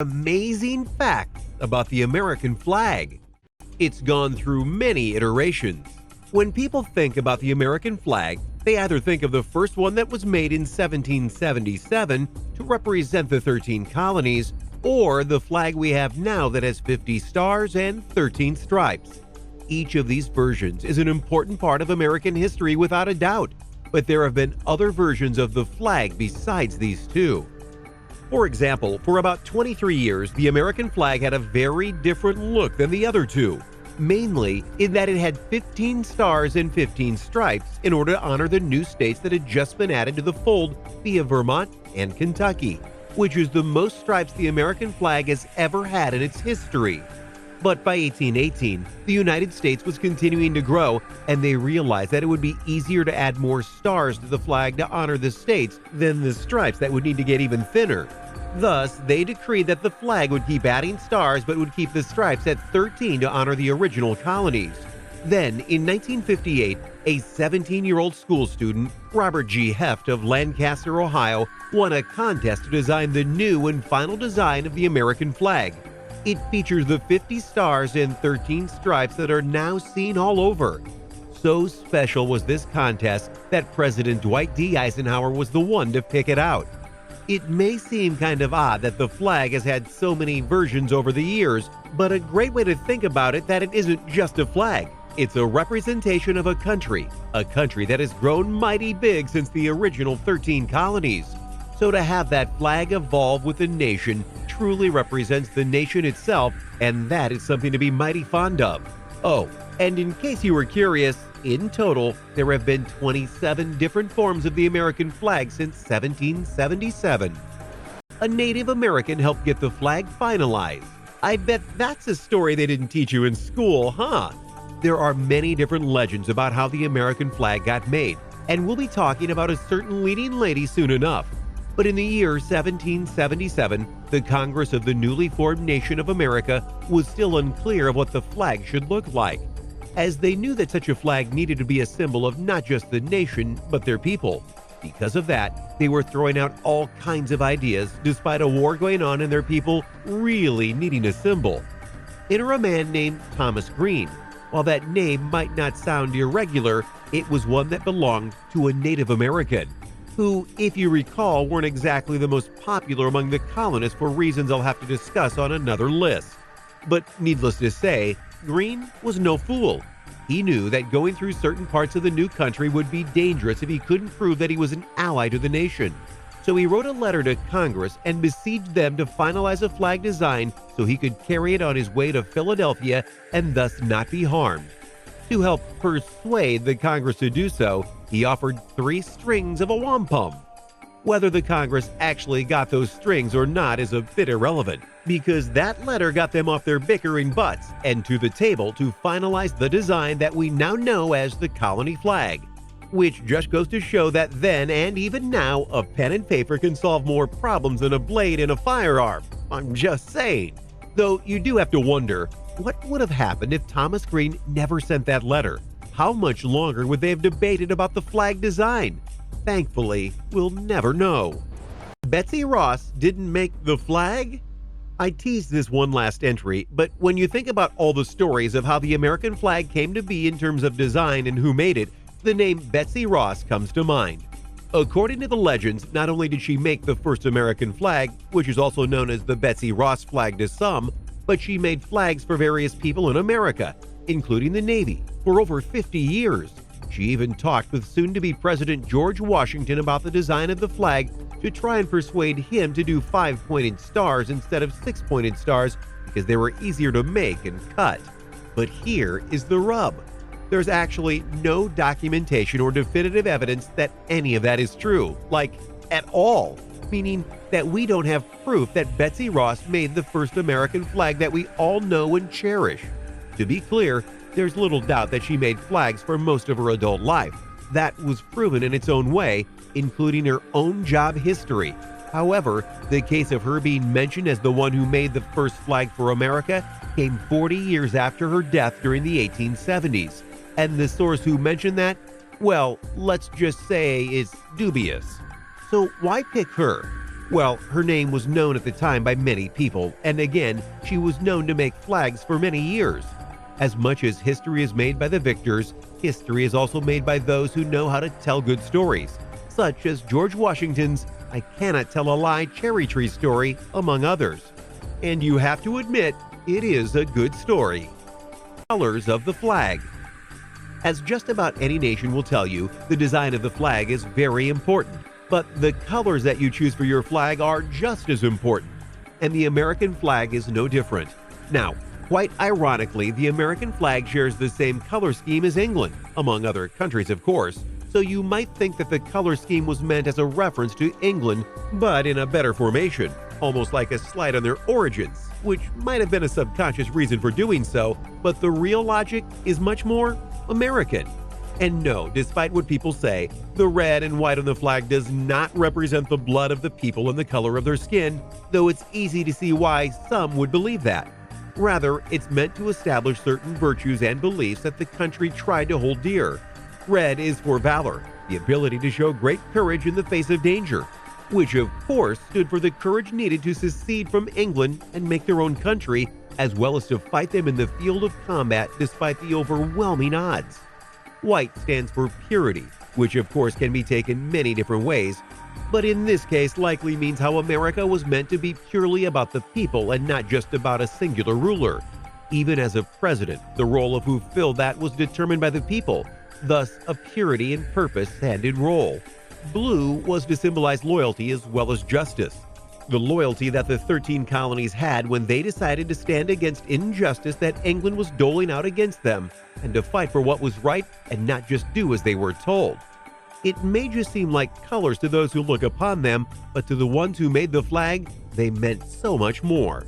Amazing fact about the American flag. It's gone through many iterations. When people think about the American flag, they either think of the first one that was made in 1777 to represent the 13 colonies, or the flag we have now that has 50 stars and 13 stripes. Each of these versions is an important part of American history without a doubt, but there have been other versions of the flag besides these two. For example, for about 23 years, the American flag had a very different look than the other two, mainly in that it had 15 stars and 15 stripes in order to honor the new states that had just been added to the fold via Vermont and Kentucky, which is the most stripes the American flag has ever had in its history. But by 1818, the United States was continuing to grow, and they realized that it would be easier to add more stars to the flag to honor the states than the stripes that would need to get even thinner. Thus, they decreed that the flag would keep adding stars but would keep the stripes at 13 to honor the original colonies. Then, in 1958, a 17-year-old school student, Robert G. Heft of Lancaster, Ohio, won a contest to design the new and final design of the American flag. It features the 50 stars and 13 stripes that are now seen all over. So special was this contest that President Dwight D. Eisenhower was the one to pick it out. It may seem kind of odd that the flag has had so many versions over the years, but a great way to think about it that it isn't just a flag. It's a representation of a country that has grown mighty big since the original 13 colonies. So to have that flag evolve with the nation truly represents the nation itself, and that is something to be mighty fond of. Oh, and in case you were curious, in total, there have been 27 different forms of the American flag since 1777. A Native American helped get the flag finalized. I bet that's a story they didn't teach you in school, huh? There are many different legends about how the American flag got made, and we'll be talking about a certain leading lady soon enough. But in the year 1777, the Congress of the newly formed nation of America was still unclear of what the flag should look like, as they knew that such a flag needed to be a symbol of not just the nation, but their people. Because of that, they were throwing out all kinds of ideas despite a war going on and their people really needing a symbol. Enter a man named Thomas Green. While that name might not sound irregular, it was one that belonged to a Native American, who, if you recall, weren't exactly the most popular among the colonists for reasons I'll have to discuss on another list. But needless to say, Green was no fool. He knew that going through certain parts of the new country would be dangerous if he couldn't prove that he was an ally to the nation. So he wrote a letter to Congress and besieged them to finalize a flag design so he could carry it on his way to Philadelphia and thus not be harmed. To help persuade the Congress to do so, he offered 3 strings of a wampum. Whether the Congress actually got those strings or not is a bit irrelevant, because that letter got them off their bickering butts and to the table to finalize the design that we now know as the colony flag, which just goes to show that then and even now, a pen and paper can solve more problems than a blade and a firearm. I'm just saying. Though you do have to wonder, what would have happened if Thomas Green never sent that letter? How much longer would they have debated about the flag design? Thankfully, we'll never know. Betsy Ross didn't make the flag? I teased this one last entry, but when you think about all the stories of how the American flag came to be in terms of design and who made it, the name Betsy Ross comes to mind. According to the legends, not only did she make the first American flag, which is also known as the Betsy Ross flag to some, but she made flags for various people in America, including the Navy, for over 50 years. She even talked with soon-to-be President George Washington about the design of the flag to try and persuade him to do 5-pointed stars instead of 6-pointed stars because they were easier to make and cut. But here is the rub. There's actually no documentation or definitive evidence that any of that is true, like at all, meaning that we don't have proof that Betsy Ross made the first American flag that we all know and cherish. To be clear, there's little doubt that she made flags for most of her adult life. That was proven in its own way, including her own job history. However, the case of her being mentioned as the one who made the first flag for America came 40 years after her death during the 1870s. And the source who mentioned that, well, let's just say is dubious. So why pick her? Well, her name was known at the time by many people, and again, she was known to make flags for many years. As much as history is made by the victors, history is also made by those who know how to tell good stories, such as George Washington's "I Cannot Tell a Lie" cherry tree story, among others. And you have to admit, it is a good story. Colors of the flag. As just about any nation will tell you, the design of the flag is very important. But the colors that you choose for your flag are just as important. And the American flag is no different. Now, quite ironically, the American flag shares the same color scheme as England, among other countries, of course. So you might think that the color scheme was meant as a reference to England, but in a better formation, almost like a slight on their origins, which might have been a subconscious reason for doing so, but the real logic is much more American. And no, despite what people say, the red and white on the flag does not represent the blood of the people and the color of their skin, though it's easy to see why some would believe that. Rather, it's meant to establish certain virtues and beliefs that the country tried to hold dear. Red is for valor, the ability to show great courage in the face of danger, which of course stood for the courage needed to secede from England and make their own country, as well as to fight them in the field of combat despite the overwhelming odds. White stands for purity, which of course can be taken many different ways, but in this case likely means how America was meant to be purely about the people and not just about a singular ruler. Even as a president, the role of who filled that was determined by the people, thus a purity and purpose-handed role. Blue was to symbolize loyalty as well as justice. The loyalty that the 13 colonies had when they decided to stand against injustice that England was doling out against them, and to fight for what was right and not just do as they were told. It may just seem like colors to those who look upon them, but to the ones who made the flag, they meant so much more.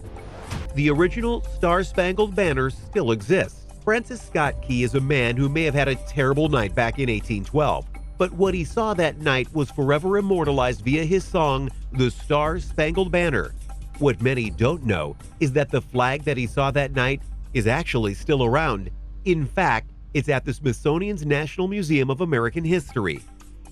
The original Star-Spangled Banner still exists. Francis Scott Key is a man who may have had a terrible night back in 1812. But what he saw that night was forever immortalized via his song, The Star-Spangled Banner. What many don't know is that the flag that he saw that night is actually still around. In fact, it's at the Smithsonian's National Museum of American History.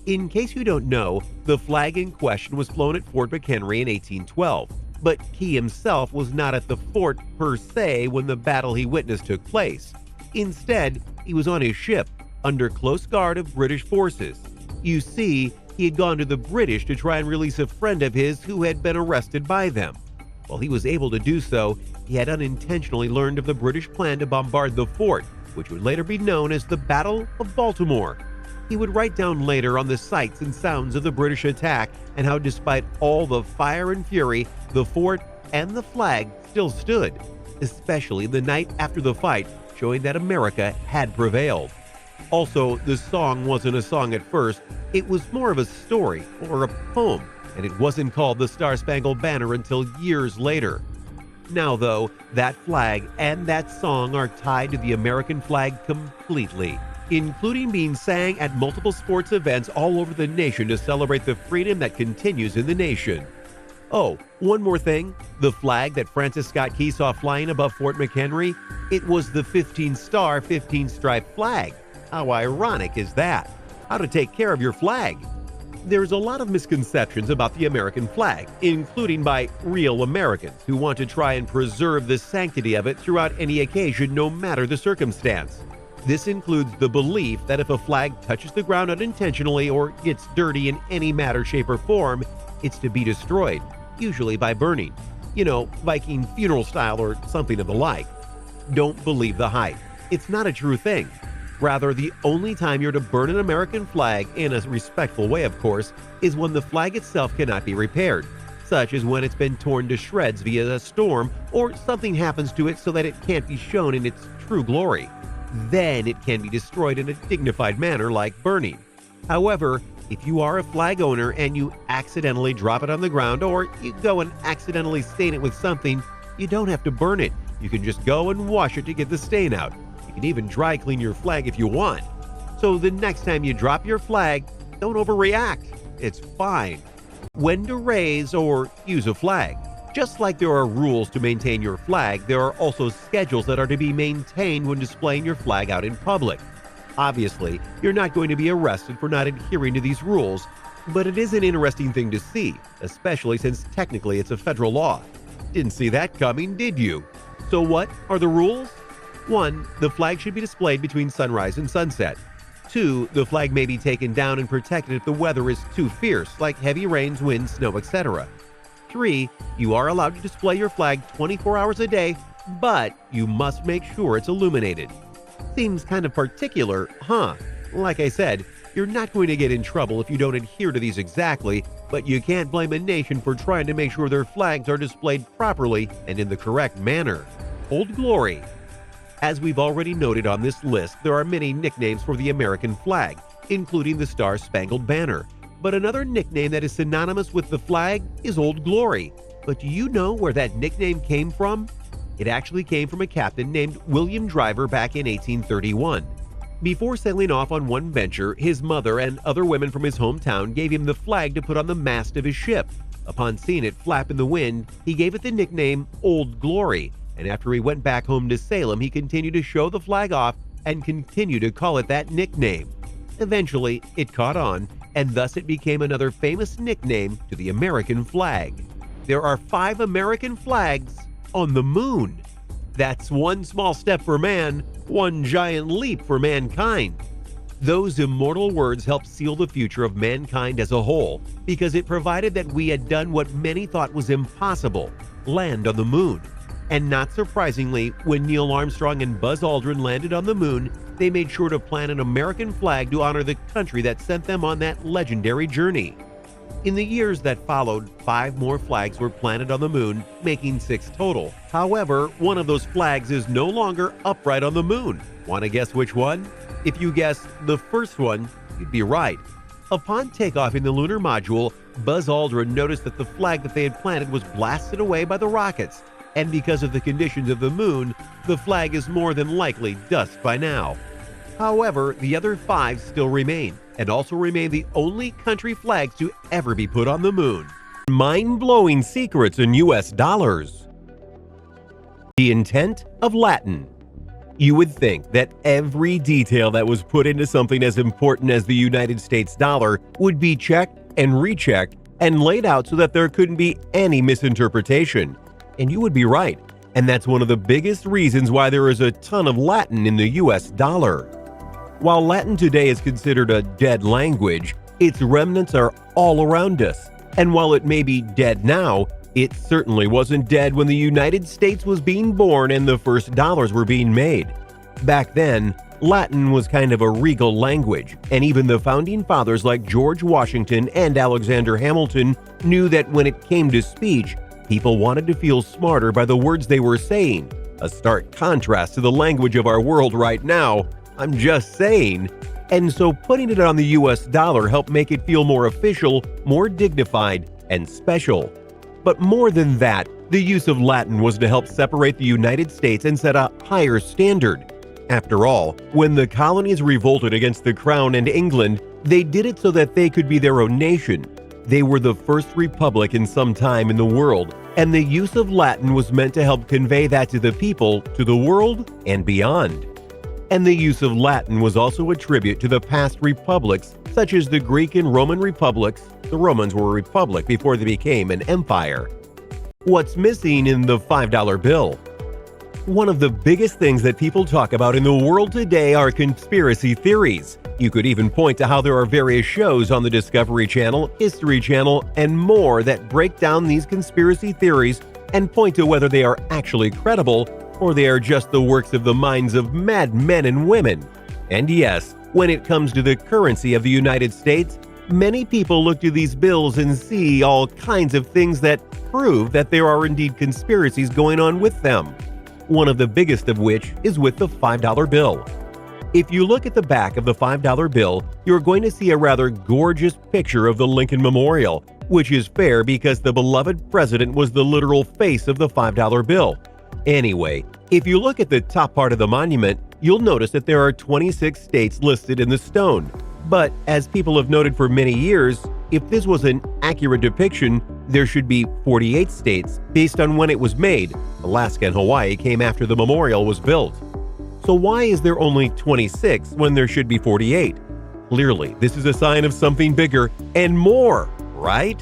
In case you don't know, the flag in question was flown at Fort McHenry in 1812. But Key himself was not at the fort per se when the battle he witnessed took place. Instead, he was on his ship, under close guard of British forces. You see, he had gone to the British to try and release a friend of his who had been arrested by them. While he was able to do so, he had unintentionally learned of the British plan to bombard the fort, which would later be known as the Battle of Baltimore. He would write down later on the sights and sounds of the British attack and how despite all the fire and fury, the fort and the flag still stood, especially the night after the fight, showing that America had prevailed. Also, the song wasn't a song at first, it was more of a story or a poem, and it wasn't called the Star-Spangled Banner until years later. Now though, that flag and that song are tied to the American flag completely, including being sang at multiple sports events all over the nation to celebrate the freedom that continues in the nation. Oh, one more thing, the flag that Francis Scott Key saw flying above Fort McHenry, it was the 15-star, 15-stripe flag. How ironic is that? How to take care of your flag. There's a lot of misconceptions about the American flag, including by real Americans who want to try and preserve the sanctity of it throughout any occasion, no matter the circumstance. This includes the belief that if a flag touches the ground unintentionally or gets dirty in any manner, shape, or form, it's to be destroyed, usually by burning. You know, Viking funeral style or something of the like. Don't believe the hype. It's not a true thing. Rather, the only time you're to burn an American flag, in a respectful way of course, is when the flag itself cannot be repaired, such as when it's been torn to shreds via a storm or something happens to it so that it can't be shown in its true glory. Then it can be destroyed in a dignified manner like burning. However, if you are a flag owner and you accidentally drop it on the ground or you go and accidentally stain it with something, you don't have to burn it. You can just go and wash it to get the stain out. You can even dry clean your flag if you want. So the next time you drop your flag, don't overreact. It's fine. When to raise or use a flag. Just like there are rules to maintain your flag, there are also schedules that are to be maintained when displaying your flag out in public. Obviously, you're not going to be arrested for not adhering to these rules, But it is an interesting thing to see, especially since technically it's a federal law. Didn't see that coming, did you? So what are the rules? 1. The flag should be displayed between sunrise and sunset. 2. The flag may be taken down and protected if the weather is too fierce, like heavy rains, wind, snow, etc. 3. You are allowed to display your flag 24 hours a day, but you must make sure it's illuminated. Seems kind of particular, huh? Like I said, you're not going to get in trouble if you don't adhere to these exactly, but you can't blame a nation for trying to make sure their flags are displayed properly and in the correct manner. Old Glory. As we've already noted on this list, there are many nicknames for the American flag, including the Star-Spangled Banner. But another nickname that is synonymous with the flag is Old Glory. But do you know where that nickname came from? It actually came from a captain named William Driver back in 1831. Before sailing off on one venture, his mother and other women from his hometown gave him the flag to put on the mast of his ship. Upon seeing it flap in the wind, he gave it the nickname Old Glory, and after he went back home to Salem, he continued to show the flag off and continued to call it that nickname. Eventually, it caught on, and thus it became another famous nickname to the American flag. There are 5 American flags on the moon. That's one small step for man, one giant leap for mankind. Those immortal words helped seal the future of mankind as a whole, because it provided that we had done what many thought was impossible: land on the moon. And not surprisingly, when Neil Armstrong and Buzz Aldrin landed on the moon, they made sure to plant an American flag to honor the country that sent them on that legendary journey. In the years that followed, 5 more flags were planted on the moon, making 6 total. However, one of those flags is no longer upright on the moon. Want to guess which one? If you guess the first one, you'd be right. Upon takeoff in the lunar module, Buzz Aldrin noticed that the flag that they had planted was blasted away by the rockets, and because of the conditions of the moon, the flag is more than likely dust by now. However, the other 5 still remain, and also remain the only country flags to ever be put on the moon. Mind-blowing secrets in US dollars. The intent of Latin. You would think that every detail that was put into something as important as the United States dollar would be checked and rechecked and laid out so that there couldn't be any misinterpretation. And you would be right, and that's one of the biggest reasons why there is a ton of Latin in the US dollar. While Latin today is considered a dead language, its remnants are all around us. And while it may be dead now, it certainly wasn't dead when the United States was being born and the first dollars were being made. Back then, Latin was kind of a regal language, and even the founding fathers like George Washington and Alexander Hamilton knew that when it came to speech, people wanted to feel smarter by the words they were saying, a stark contrast to the language of our world right now. I'm just saying. And so putting it on the US dollar helped make it feel more official, more dignified, and special. But more than that, the use of Latin was to help separate the United States and set a higher standard. After all, when the colonies revolted against the Crown and England, they did it so that they could be their own nation. They were the first republic in some time in the world, and the use of Latin was meant to help convey that to the people, to the world, and beyond. And the use of Latin was also a tribute to the past republics, such as the Greek and Roman republics. The Romans were a republic before they became an empire. What's missing in the $5 bill? One of the biggest things that people talk about in the world today are conspiracy theories. You could even point to how there are various shows on the Discovery Channel, History Channel, and more that break down these conspiracy theories and point to whether they are actually credible or they are just the works of the minds of mad men and women. And yes, when it comes to the currency of the United States, many people look to these bills and see all kinds of things that prove that there are indeed conspiracies going on with them. One of the biggest of which is with the $5 bill. If you look at the back of the $5 bill, you're going to see a rather gorgeous picture of the Lincoln Memorial, which is fair because the beloved president was the literal face of the $5 bill. Anyway, if you look at the top part of the monument, you'll notice that there are 26 states listed in the stone. But as people have noted for many years, if this was an accurate depiction, there should be 48 states based on when it was made. Alaska and Hawaii came after the memorial was built. So why is there only 26 when there should be 48? Clearly, this is a sign of something bigger and more, right?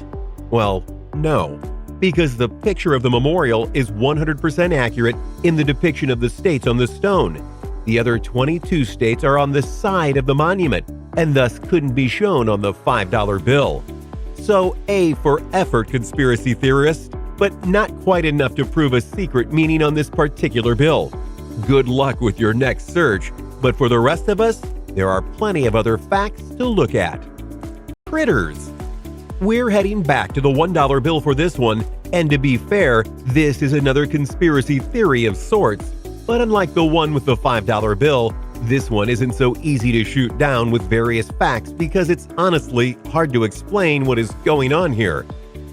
Well, no, because the picture of the memorial is 100% accurate in the depiction of the states on the stone. The other 22 states are on the side of the monument and thus couldn't be shown on the $5 bill. So A for effort, conspiracy theorists, but not quite enough to prove a secret meaning on this particular bill. Good luck with your next search, but for the rest of us, there are plenty of other facts to look at. Critters. We're heading back to the $1 bill for this one, and to be fair, this is another conspiracy theory of sorts, but unlike the one with the $5 bill, this one isn't so easy to shoot down with various facts because it's honestly hard to explain what is going on here.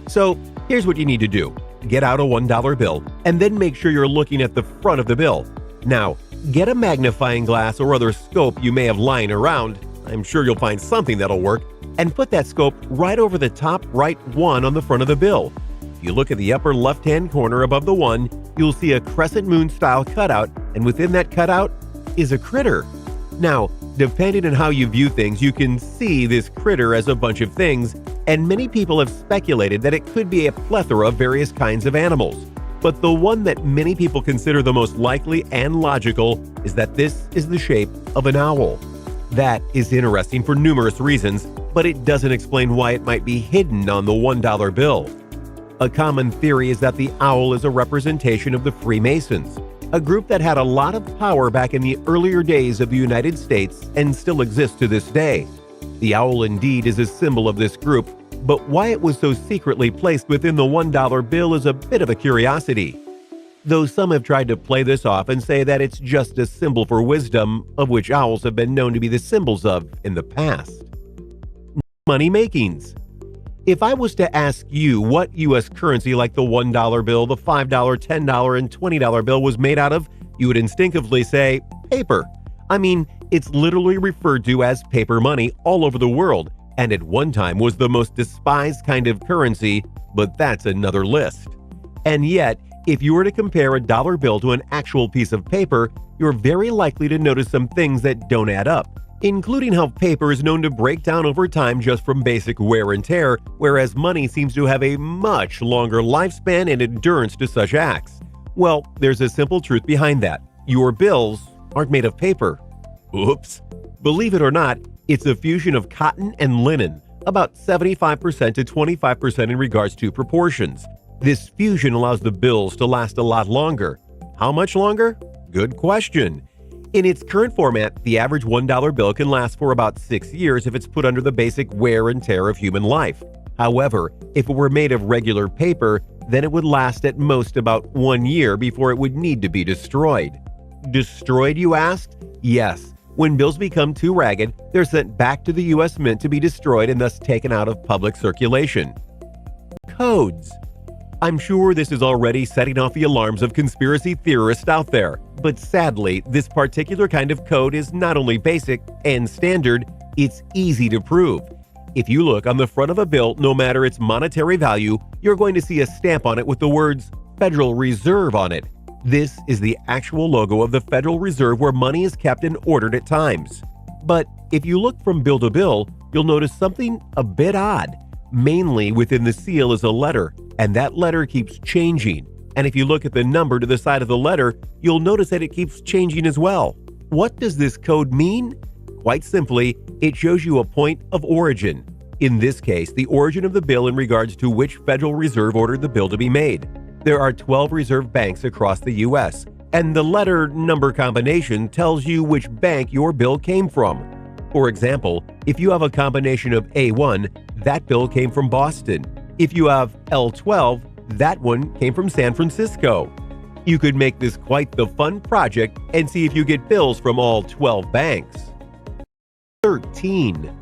So here's what you need to do. Get out a $1 bill and then make sure you're looking at the front of the bill. Now, get a magnifying glass or other scope you may have lying around. I'm sure you'll find something that'll work, and put that scope right over the top right one on the front of the bill. If you look at the upper left-hand corner above the one, you'll see a crescent moon style cutout, and within that cutout is a critter. Now, depending on how you view things, you can see this critter as a bunch of things, and many people have speculated that it could be a plethora of various kinds of animals. But the one that many people consider the most likely and logical is that this is the shape of an owl. That is interesting for numerous reasons, but it doesn't explain why it might be hidden on the $1 bill. A common theory is that the owl is a representation of the Freemasons, a group that had a lot of power back in the earlier days of the United States and still exists to this day. The owl indeed is a symbol of this group, but why it was so secretly placed within the $1 bill is a bit of a curiosity. Though some have tried to play this off and say that it's just a symbol for wisdom, of which owls have been known to be the symbols of in the past. Money makings. If I was to ask you what U.S. currency like the $1 bill, the $5, $10, and $20 bill was made out of, you would instinctively say paper. I mean, it's literally referred to as paper money all over the world, and at one time was the most despised kind of currency, but that's another list. And yet, if you were to compare a dollar bill to an actual piece of paper, you're very likely to notice some things that don't add up, including how paper is known to break down over time just from basic wear and tear, whereas money seems to have a much longer lifespan and endurance to such acts. Well, there's a simple truth behind that. Your bills aren't made of paper. Oops. Believe it or not, it's a fusion of cotton and linen, about 75% to 25% in regards to proportions. This fusion allows the bills to last a lot longer. How much longer? Good question. In its current format, the average $1 bill can last for about 6 years if it's put under the basic wear and tear of human life. However, if it were made of regular paper, then it would last at most about 1 year before it would need to be destroyed. Destroyed, you asked? Yes. When bills become too ragged, they're sent back to the U.S. Mint to be destroyed and thus taken out of public circulation. Codes. I'm sure this is already setting off the alarms of conspiracy theorists out there, but sadly, this particular kind of code is not only basic and standard, it's easy to prove. If you look on the front of a bill, no matter its monetary value, you're going to see a stamp on it with the words Federal Reserve on it. This is the actual logo of the Federal Reserve where money is kept and ordered at times. But if you look from bill to bill, you'll notice something a bit odd. Mainly within the seal is a letter, and that letter keeps changing. And if you look at the number to the side of the letter, you'll notice that it keeps changing as well. What does this code mean? Quite simply, it shows you a point of origin. In this case, the origin of the bill in regards to which Federal Reserve ordered the bill to be made. There are 12 reserve banks across the U.S., and the letter-number combination tells you which bank your bill came from. For example, if you have a combination of A1, that bill came from Boston. If you have L12, that one came from San Francisco. You could make this quite the fun project and see if you get bills from all 12 banks. 13.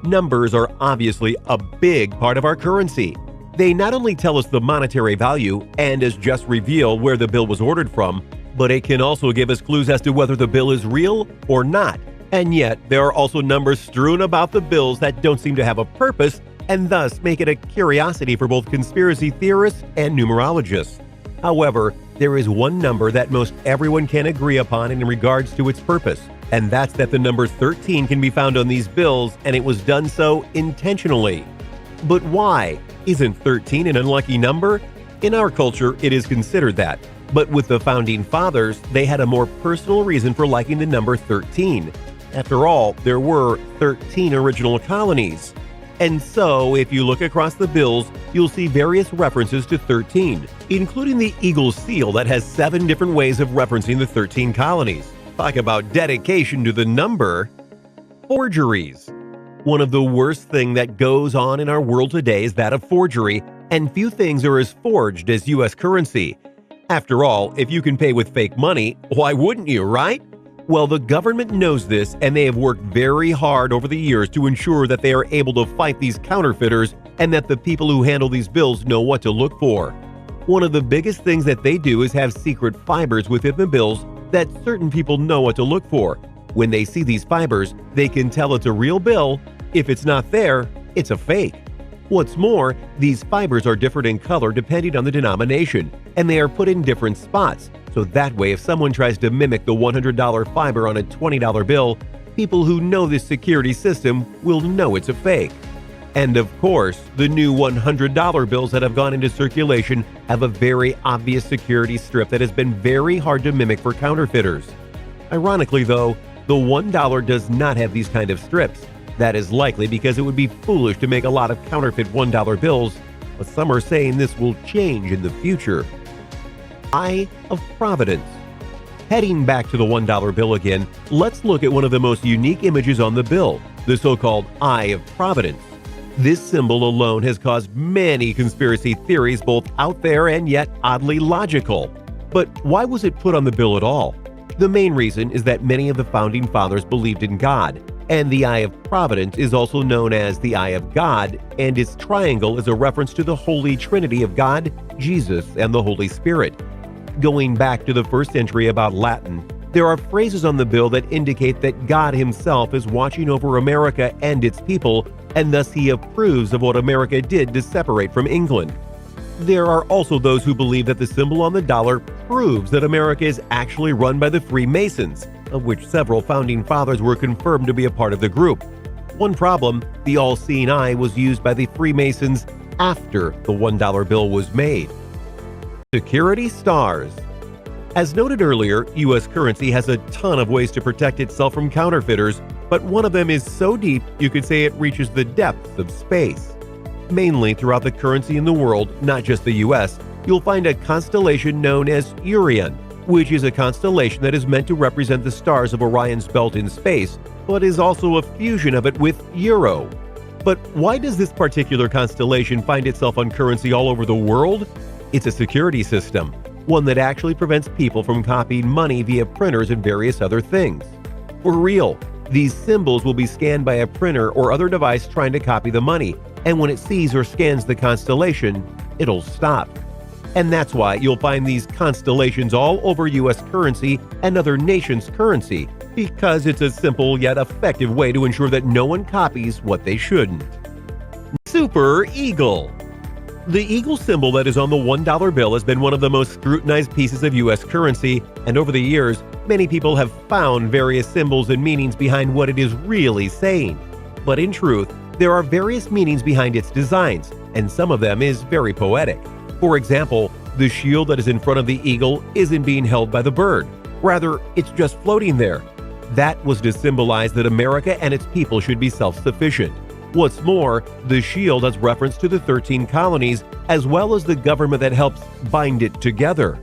Numbers are obviously a big part of our currency. They not only tell us the monetary value and as just reveal where the bill was ordered from, but it can also give us clues as to whether the bill is real or not. And yet, there are also numbers strewn about the bills that don't seem to have a purpose and thus make it a curiosity for both conspiracy theorists and numerologists. However, there is one number that most everyone can agree upon in regards to its purpose, and that's that the number 13 can be found on these bills, and it was done so intentionally. But why? Isn't 13 an unlucky number? In our culture, it is considered that. But with the Founding Fathers, they had a more personal reason for liking the number 13. After all, there were 13 original colonies. And so, if you look across the bills, you'll see various references to 13, including the eagle seal that has 7 different ways of referencing the 13 colonies. Talk about dedication to the number. Forgeries. One of the worst things that goes on in our world today is that of forgery, and few things are as forged as U.S. currency. After all, if you can pay with fake money, why wouldn't you, right? Well, the government knows this, and they have worked very hard over the years to ensure that they are able to fight these counterfeiters and that the people who handle these bills know what to look for. One of the biggest things that they do is have secret fibers within the bills that certain people know what to look for. When they see these fibers, they can tell it's a real bill. If it's not there, it's a fake. What's more, these fibers are different in color depending on the denomination, and they are put in different spots. So that way, if someone tries to mimic the $100 fiber on a $20 bill, people who know this security system will know it's a fake. And of course, the new $100 bills that have gone into circulation have a very obvious security strip that has been very hard to mimic for counterfeiters. Ironically though, the $1 does not have these kind of strips. That is likely because it would be foolish to make a lot of counterfeit $1 bills, but some are saying this will change in the future. Eye of Providence. Heading back to the $1 bill again, let's look at one of the most unique images on the bill, the so-called Eye of Providence. This symbol alone has caused many conspiracy theories both out there and yet oddly logical. But why was it put on the bill at all? The main reason is that many of the Founding Fathers believed in God, and the Eye of Providence is also known as the Eye of God, and its triangle is a reference to the Holy Trinity of God, Jesus, and the Holy Spirit. Going back to the first entry about Latin, there are phrases on the bill that indicate that God himself is watching over America and its people, and thus he approves of what America did to separate from England. There are also those who believe that the symbol on the dollar proves that America is actually run by the Freemasons, of which several Founding Fathers were confirmed to be a part of the group. One problem, the all-seeing eye was used by the Freemasons after the $1 bill was made. Security stars. As noted earlier, U.S. currency has a ton of ways to protect itself from counterfeiters, but one of them is so deep you could say it reaches the depths of space. Mainly throughout the currency in the world, not just the U.S., you'll find a constellation known as Orion, which is a constellation that is meant to represent the stars of Orion's belt in space, but is also a fusion of it with Euro. But why does this particular constellation find itself on currency all over the world? It's a security system, one that actually prevents people from copying money via printers and various other things. For real, these symbols will be scanned by a printer or other device trying to copy the money, and when it sees or scans the constellation, it'll stop. And that's why you'll find these constellations all over U.S. currency and other nations' currency, because it's a simple yet effective way to ensure that no one copies what they shouldn't. Super Eagle. The eagle symbol that is on the $1 bill has been one of the most scrutinized pieces of U.S. currency, and over the years, many people have found various symbols and meanings behind what it is really saying. But in truth, there are various meanings behind its designs, and some of them is very poetic. For example, the shield that is in front of the eagle isn't being held by the bird. Rather, it's just floating there. That was to symbolize that America and its people should be self-sufficient. What's more, the shield has reference to the 13 colonies, as well as the government that helps bind it together.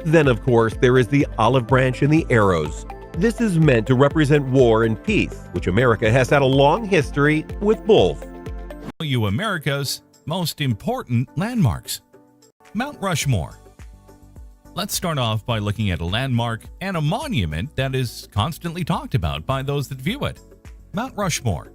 Then, of course, there is the olive branch and the arrows. This is meant to represent war and peace, which America has had a long history with both. You America's most important landmarks. Mount Rushmore. Let's start off by looking at a landmark and a monument that is constantly talked about by those that view it. Mount Rushmore.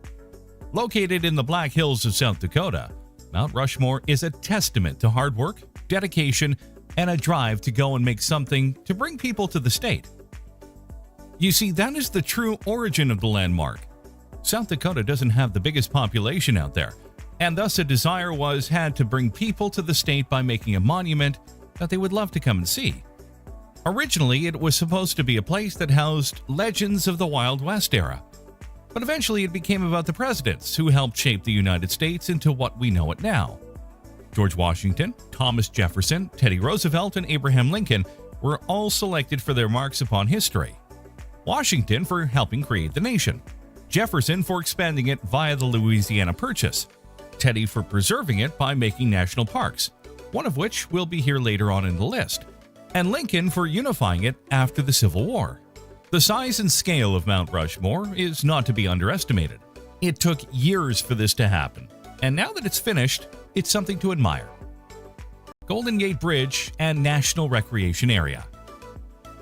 Located in the Black Hills of South Dakota, Mount Rushmore is a testament to hard work, dedication, and a drive to go and make something to bring people to the state. You see, that is the true origin of the landmark. South Dakota doesn't have the biggest population out there, and thus a desire was had to bring people to the state by making a monument that they would love to come and see. Originally, it was supposed to be a place that housed legends of the Wild West era, but eventually it became about the presidents who helped shape the United States into what we know it now. George Washington, Thomas Jefferson, Teddy Roosevelt, and Abraham Lincoln were all selected for their marks upon history. Washington for helping create the nation, Jefferson for expanding it via the Louisiana Purchase, Teddy for preserving it by making national parks, one of which will be here later on in the list, and Lincoln for unifying it after the Civil War. The size and scale of Mount Rushmore is not to be underestimated. It took years for this to happen, and now that it's finished, it's something to admire. Golden Gate Bridge and National Recreation Area.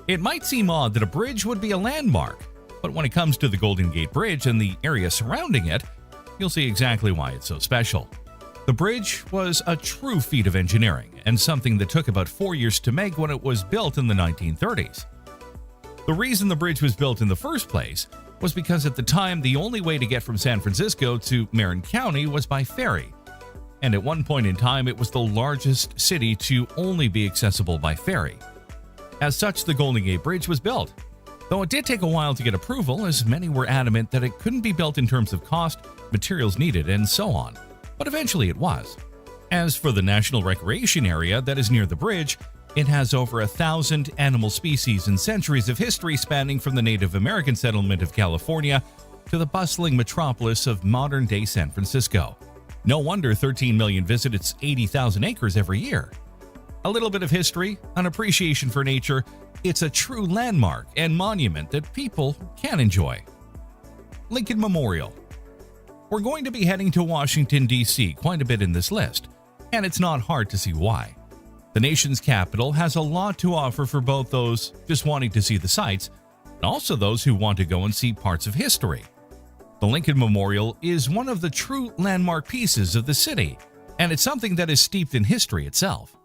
It might seem odd that a bridge would be a landmark, but when it comes to the Golden Gate Bridge and the area surrounding it, you'll see exactly why it's so special. The bridge was a true feat of engineering and something that took about 4 years to make when it was built in the 1930s. The reason the bridge was built in the first place was because at the time the only way to get from San Francisco to Marin County was by ferry, and at one point in time it was the largest city to only be accessible by ferry. As such, the Golden Gate Bridge was built, though it did take a while to get approval as many were adamant that it couldn't be built in terms of cost, materials needed, and so on, but eventually it was. As for the National Recreation Area that is near the bridge, it has over 1,000 animal species and centuries of history spanning from the Native American settlement of California to the bustling metropolis of modern-day San Francisco. No wonder 13 million visit its 80,000 acres every year. A little bit of history, an appreciation for nature, it's a true landmark and monument that people can enjoy. Lincoln Memorial. We're going to be heading to Washington, D.C. quite a bit in this list, and it's not hard to see why. The nation's capital has a lot to offer for both those just wanting to see the sights and also those who want to go and see parts of history. The Lincoln Memorial is one of the true landmark pieces of the city, and it's something that is steeped in history itself.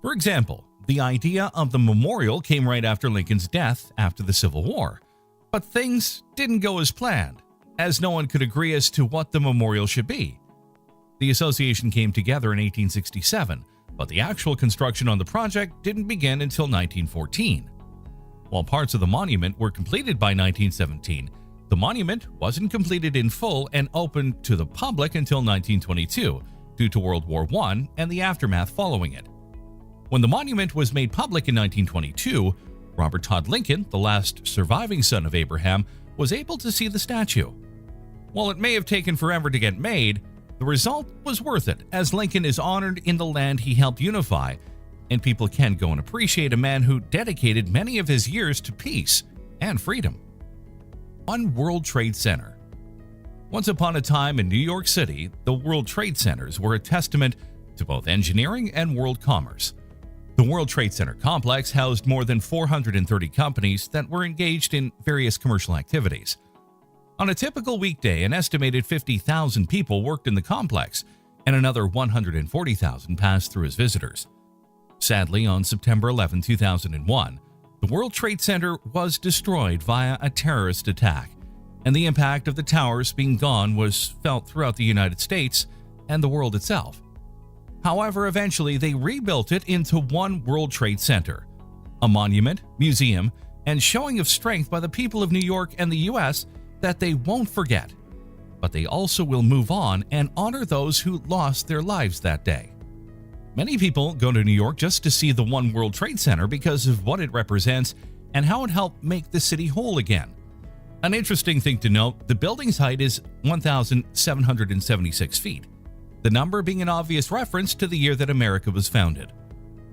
For example, the idea of the memorial came right after Lincoln's death after the Civil War, but things didn't go as planned, as no one could agree as to what the memorial should be. The association came together in 1867, but the actual construction on the project didn't begin until 1914. While parts of the monument were completed by 1917, the monument wasn't completed in full and opened to the public until 1922 due to World War I and the aftermath following it. When the monument was made public in 1922, Robert Todd Lincoln, the last surviving son of Abraham, was able to see the statue. While it may have taken forever to get made, the result was worth it, as Lincoln is honored in the land he helped unify, and people can go and appreciate a man who dedicated many of his years to peace and freedom. One World Trade Center. Once upon a time in New York City, the World Trade Centers were a testament to both engineering and world commerce. The World Trade Center complex housed more than 430 companies that were engaged in various commercial activities. On a typical weekday, an estimated 50,000 people worked in the complex, and another 140,000 passed through as visitors. Sadly, on September 11, 2001, the World Trade Center was destroyed via a terrorist attack, and the impact of the towers being gone was felt throughout the United States and the world itself. However, eventually they rebuilt it into one World Trade Center, a monument, museum, and showing of strength by the people of New York and the U.S. that they won't forget, but they also will move on and honor those who lost their lives that day. Many people go to New York just to see the One World Trade Center because of what it represents and how it helped make the city whole again. An interesting thing to note, the building's height is 1,776 feet, the number being an obvious reference to the year that America was founded.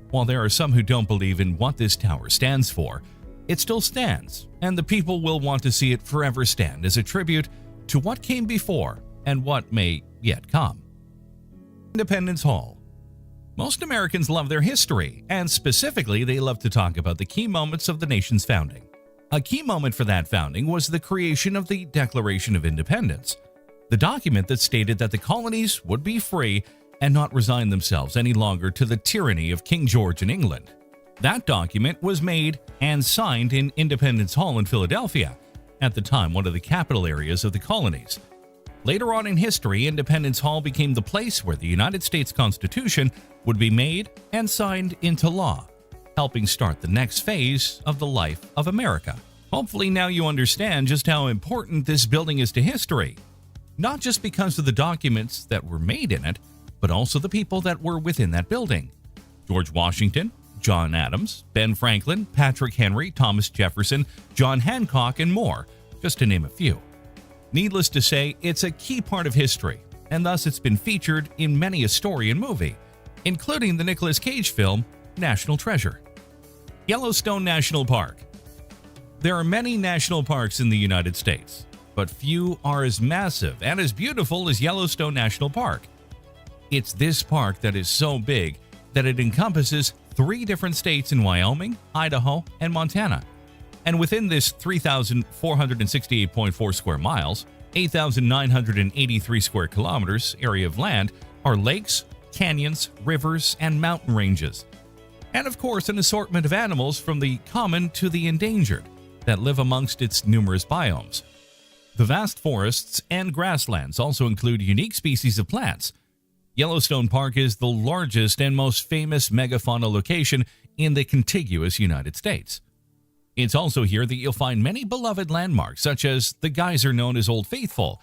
While there are some who don't believe in what this tower stands for, it still stands, and the people will want to see it forever stand as a tribute to what came before and what may yet come. Independence Hall. Most Americans love their history, and specifically they love to talk about the key moments of the nation's founding. A key moment for that founding was the creation of the Declaration of Independence, the document that stated that the colonies would be free and not resign themselves any longer to the tyranny of King George in England. That document was made and signed in Independence Hall in Philadelphia, at the time one of the capital areas of the colonies. Later on in history, Independence Hall became the place where the United States Constitution would be made and signed into law. helping start the next phase of the life of America. Hopefully now you understand just how important this building is to history, not just because of the documents that were made in it, but also the people that were within that building. George Washington, John Adams, Ben Franklin, Patrick Henry, Thomas Jefferson, John Hancock, and more, just to name a few. Needless to say, it's a key part of history, and thus it's been featured in many a story and movie, including the Nicolas Cage film National Treasure. Yellowstone National Park. There are many national parks in the United States, but few are as massive and as beautiful as Yellowstone National Park. It's this park that is so big that it encompasses 3 different states in Wyoming, Idaho, and Montana. And within this 3,468.4 square miles, 8,983 square kilometers area of land are lakes, canyons, rivers, and mountain ranges. And of course, an assortment of animals from the common to the endangered that live amongst its numerous biomes. The vast forests and grasslands also include unique species of plants. Yellowstone Park is the largest and most famous megafauna location in the contiguous United States. It's also here that you'll find many beloved landmarks such as the geyser known as Old Faithful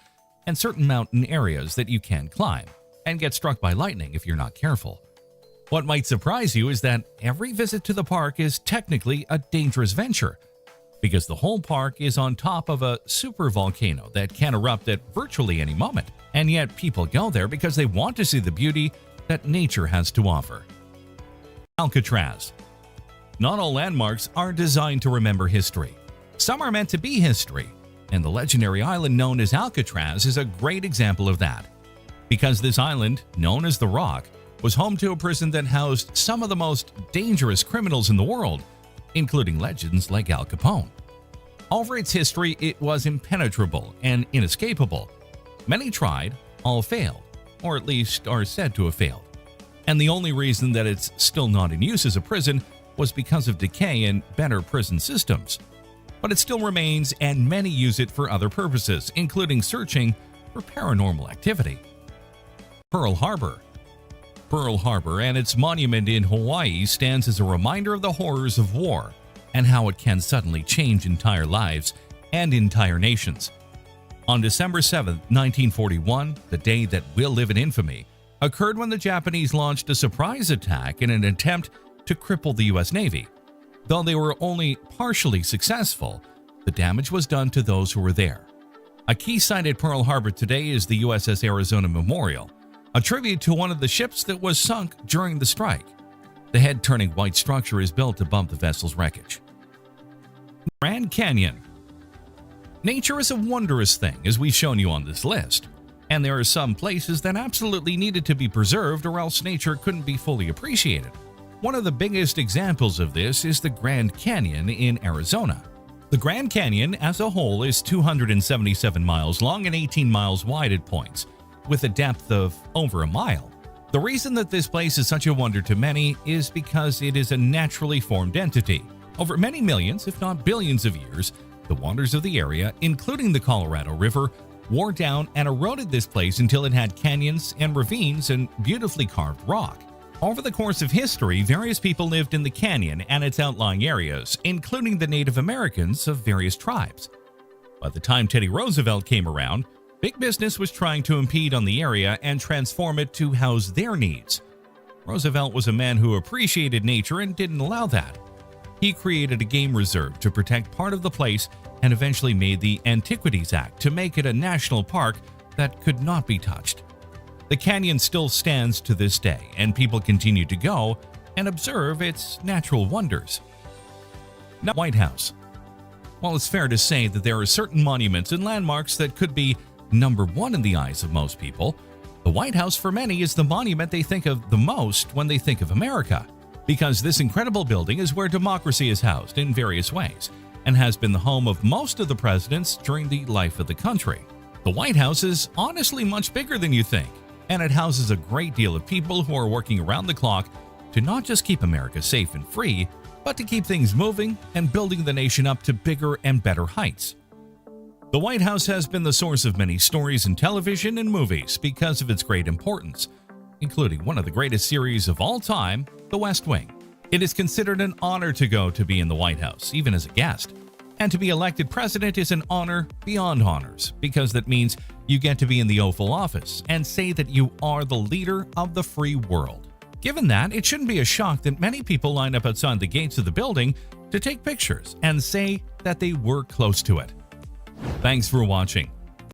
and certain mountain areas that you can climb and get struck by lightning if you're not careful. What might surprise you is that every visit to the park is technically a dangerous venture because the whole park is on top of a supervolcano that can erupt at virtually any moment. And yet people go there because they want to see the beauty that nature has to offer. Alcatraz. Not all landmarks are designed to remember history. Some are meant to be history, and the legendary island known as Alcatraz is a great example of that. Because this island, known as the Rock, was home to a prison that housed some of the most dangerous criminals in the world, including legends like Al Capone. Over its history, it was impenetrable and inescapable. Many tried, all failed, or at least are said to have failed. And the only reason that it's still not in use as a prison was because of decay and better prison systems. But it still remains, and many use it for other purposes, including searching for paranormal activity. Pearl Harbor. Pearl Harbor and its monument in Hawaii stands as a reminder of the horrors of war and how it can suddenly change entire lives and entire nations. On December 7, 1941, the day that will live in infamy, occurred when the Japanese launched a surprise attack in an attempt to cripple the U.S. Navy. Though they were only partially successful, the damage was done to those who were there. A key site at Pearl Harbor today is the USS Arizona Memorial, a tribute to one of the ships that was sunk during the strike. The head-turning white structure is built above the vessel's wreckage. Grand Canyon. Nature is a wondrous thing, as we've shown you on this list, and there are some places that absolutely needed to be preserved or else nature couldn't be fully appreciated. One of the biggest examples of this is the Grand Canyon in Arizona. The Grand Canyon as a whole is 277 miles long and 18 miles wide at points, with a depth of over a mile. The reason that this place is such a wonder to many is because it is a naturally formed entity. Over many millions, if not billions of years, the waters of the area, including the Colorado River, wore down and eroded this place until it had canyons and ravines and beautifully carved rock. Over the course of history, various people lived in the canyon and its outlying areas, including the Native Americans of various tribes. By the time Teddy Roosevelt came around, big business was trying to impede on the area and transform it to house their needs. Roosevelt was a man who appreciated nature and didn't allow that. He created a game reserve to protect part of the place and eventually made the Antiquities Act to make it a national park that could not be touched. The canyon still stands to this day, and people continue to go and observe its natural wonders. Now, White House. While it's fair to say that there are certain monuments and landmarks that could be number one in the eyes of most people, the White House for many is the monument they think of the most when they think of America, because this incredible building is where democracy is housed in various ways and has been the home of most of the presidents during the life of the country. The White House is honestly much bigger than you think, and it houses a great deal of people who are working around the clock to not just keep America safe and free, but to keep things moving and building the nation up to bigger and better heights. The White House has been the source of many stories in television and movies because of its great importance, including one of the greatest series of all time, The West Wing. It is considered an honor to go to be in the White House, even as a guest. And to be elected president is an honor beyond honors, because that means you get to be in the Oval Office and say that you are the leader of the free world. Given that, it shouldn't be a shock that many people line up outside the gates of the building to take pictures and say that they were close to it. Thanks for watching.